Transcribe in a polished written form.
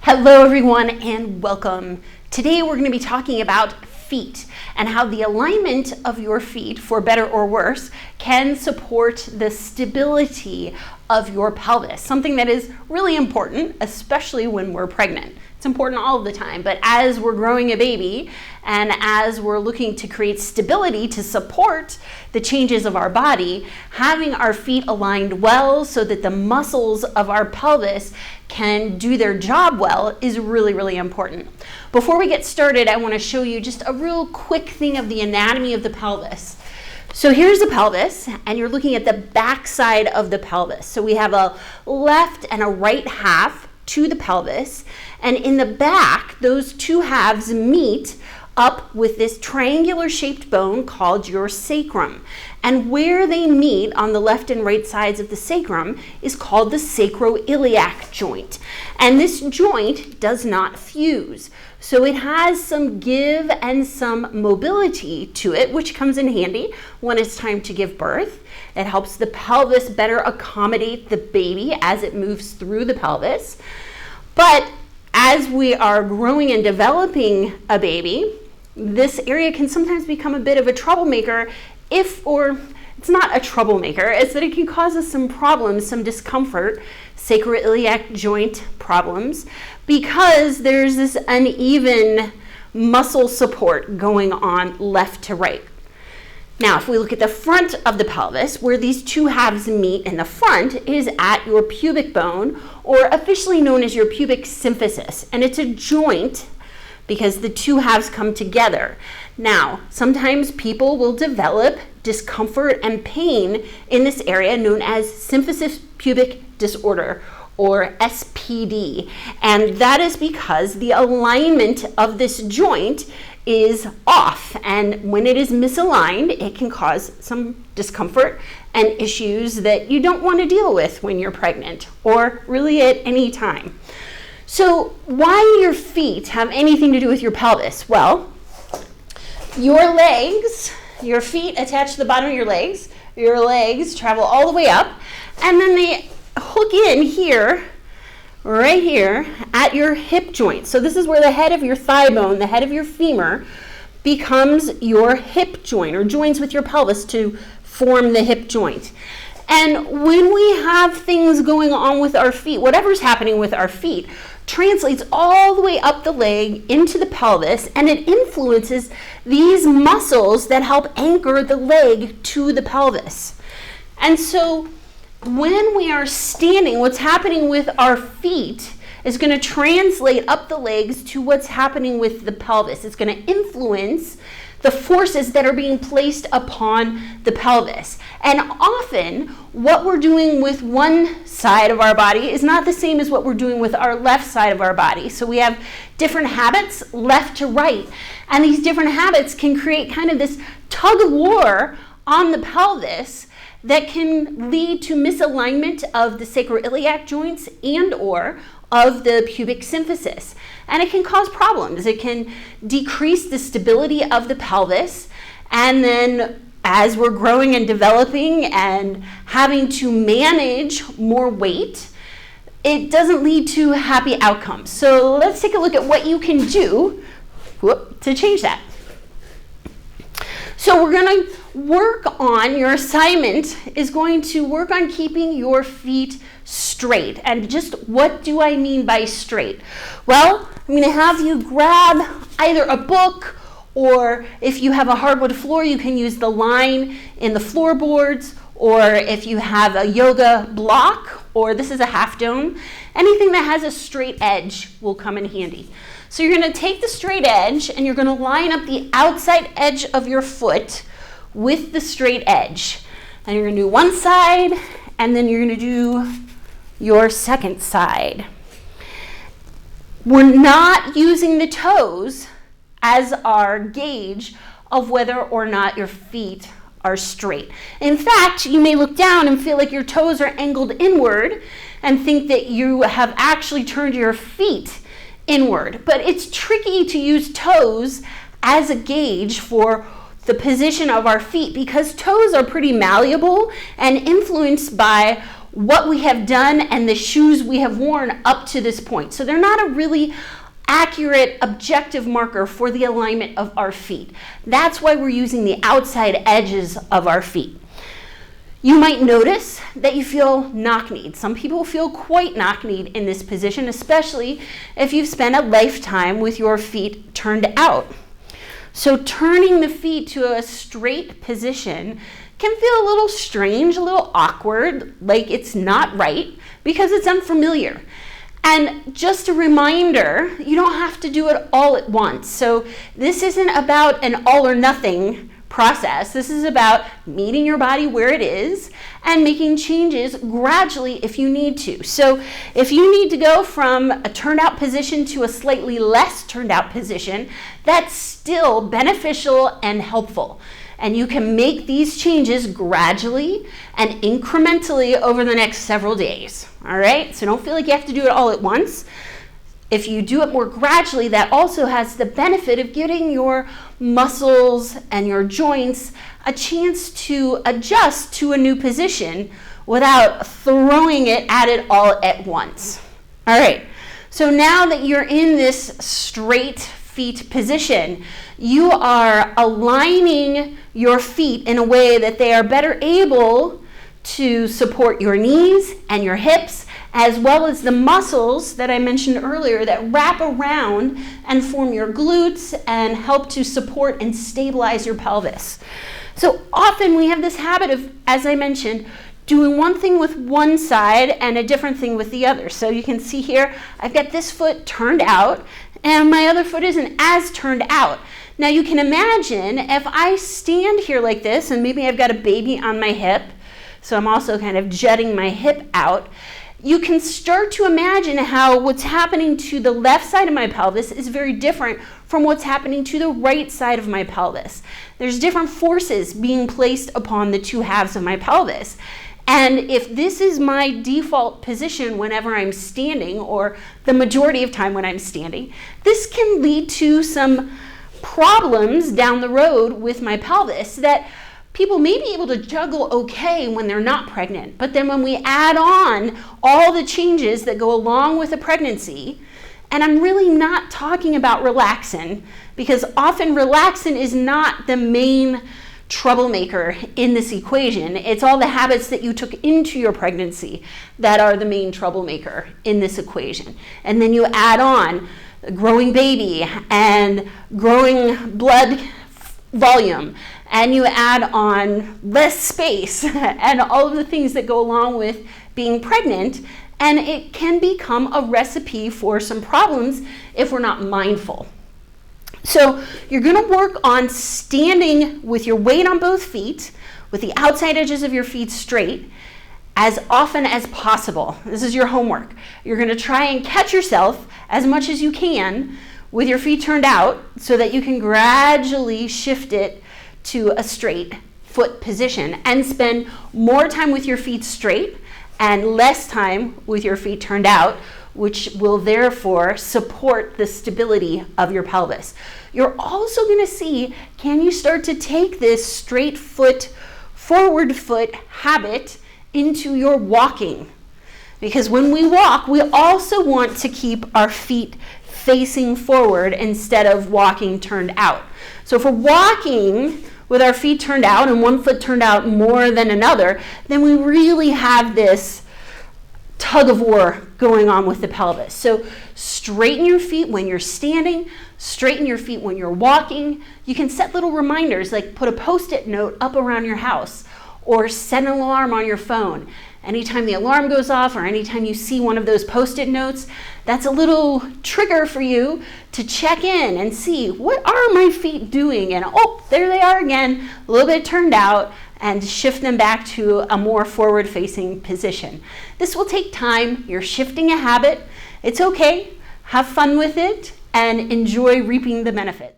Hello everyone and welcome. Today we're going to be talking about feet and how the alignment of your feet, for better or worse, can support the stability of your pelvis, something that is really important, especially when we're pregnant. It's important all of the time, but as we're growing a baby and as we're looking to create stability to support the changes of our body, having our feet aligned well so that the muscles of our pelvis can do their job well is really, really important. Before we get started, I want to show you just a real quick thing of the anatomy of the pelvis. So here's the pelvis, and you're looking at the back side of the pelvis. So we have a left and a right half to the pelvis, and in the back, those two halves meet up with this triangular shaped bone called your sacrum. And where they meet on the left and right sides of the sacrum is called the sacroiliac joint. And this joint does not fuse. So it has some give and some mobility to it, which comes in handy when it's time to give birth. It helps the pelvis better accommodate the baby as it moves through the pelvis. But as we are growing and developing a baby, this area can sometimes become a bit of a troublemaker it's not a troublemaker, it's that it can cause us some problems, some discomfort, sacroiliac joint problems, because there's this uneven muscle support going on left to right. Now, if we look at the front of the pelvis, where these two halves meet in the front is at your pubic bone, or officially known as your pubic symphysis, and it's a joint because the two halves come together. Now, sometimes people will develop discomfort and pain in this area known as symphysis pubic disorder, or SPD. And that is because the alignment of this joint is off. And when it is misaligned, it can cause some discomfort and issues that you don't want to deal with when you're pregnant, or really at any time. So why do your feet have anything to do with your pelvis? Well, your legs, your feet attach to the bottom of your legs travel all the way up, and then they hook in here, right here, at your hip joint. So this is where the head of your thigh bone, the head of your femur, becomes your hip joint, or joins with your pelvis to form the hip joint. And when we have things going on with our feet, whatever's happening with our feet translates all the way up the leg into the pelvis, and it influences these muscles that help anchor the leg to the pelvis. And so when we are standing, what's happening with our feet is going to translate up the legs to what's happening with the pelvis. It's going to influence the forces that are being placed upon the pelvis. And often, what we're doing with one side of our body is not the same as what we're doing with our left side of our body. So we have different habits left to right. And these different habits can create kind of this tug of war on the pelvis that can lead to misalignment of the sacroiliac joints and or of the pubic symphysis. And it can cause problems. It can decrease the stability of the pelvis, and then as we're growing and developing and having to manage more weight, it doesn't lead to happy outcomes. So let's take a look at what you can do to change that. So we're going to work on, your assignment is going to work on keeping your feet straight. And just what do I mean by straight? Well, I'm going to have you grab either a book, or if you have a hardwood floor, you can use the line in the floorboards, or if you have a yoga block, or this is a half dome, anything that has a straight edge will come in handy. So you're going to take the straight edge and you're going to line up the outside edge of your foot with the straight edge. And you're going to do one side, and then you're going to do your second side. We're not using the toes as our gauge of whether or not your feet are straight. In fact, you may look down and feel like your toes are angled inward and think that you have actually turned your feet inward. But it's tricky to use toes as a gauge for the position of our feet, because toes are pretty malleable and influenced by what we have done and the shoes we have worn up to this point. So they're not a really accurate, objective marker for the alignment of our feet. That's why we're using the outside edges of our feet. You might notice that you feel knock-kneed. Some people feel quite knock-kneed in this position, especially if you've spent a lifetime with your feet turned out. So turning the feet to a straight position can feel a little strange, a little awkward, like it's not right, because it's unfamiliar. And just a reminder, you don't have to do it all at once. So this isn't about an all or nothing process. This is about meeting your body where it is and making changes gradually if you need to. So if you need to go from a turned out position to a slightly less turned out position, that's still beneficial and helpful. And you can make these changes gradually and incrementally over the next several days. All right? So don't feel like you have to do it all at once. If you do it more gradually, that also has the benefit of giving your muscles and your joints a chance to adjust to a new position without throwing it at it all at once. All right, so now that you're in this straight feet position, you are aligning your feet in a way that they are better able to support your knees and your hips, as well as the muscles that I mentioned earlier that wrap around and form your glutes and help to support and stabilize your pelvis. So often we have this habit of, as I mentioned, doing one thing with one side and a different thing with the other. So you can see here, I've got this foot turned out and my other foot isn't as turned out. Now you can imagine if I stand here like this, and maybe I've got a baby on my hip, so I'm also kind of jutting my hip out, you can start to imagine how what's happening to the left side of my pelvis is very different from what's happening to the right side of my pelvis. There's different forces being placed upon the two halves of my pelvis. And if this is my default position whenever I'm standing, or the majority of time when I'm standing, this can lead to some problems down the road with my pelvis that people may be able to juggle okay when they're not pregnant, but then when we add on all the changes that go along with a pregnancy, and I'm really not talking about relaxin, because often relaxin is not the main troublemaker in this equation. It's all the habits that you took into your pregnancy that are the main troublemaker in this equation. And then you add on a growing baby and growing blood volume, and you add on less space and all of the things that go along with being pregnant, and it can become a recipe for some problems if we're not mindful. So you're going to work on standing with your weight on both feet, with the outside edges of your feet straight, as often as possible. This is your homework. You're going to try and catch yourself as much as you can with your feet turned out so that you can gradually shift it to a straight foot position and spend more time with your feet straight and less time with your feet turned out, which will therefore support the stability of your pelvis. You're also going to see, can you start to take this straight foot, forward foot habit into your walking? Because when we walk, we also want to keep our feet facing forward instead of walking turned out. So if we're walking with our feet turned out and one foot turned out more than another, then we really have this tug of war going on with the pelvis. So straighten your feet when you're standing, straighten your feet when you're walking. You can set little reminders, like put a Post-it note up around your house or set an alarm on your phone. Anytime the alarm goes off or anytime you see one of those Post-it notes, that's a little trigger for you to check in and see, what are my feet doing? And oh, there they are again, a little bit turned out, and shift them back to a more forward-facing position. This will take time. You're shifting a habit. It's okay. Have fun with it and enjoy reaping the benefits.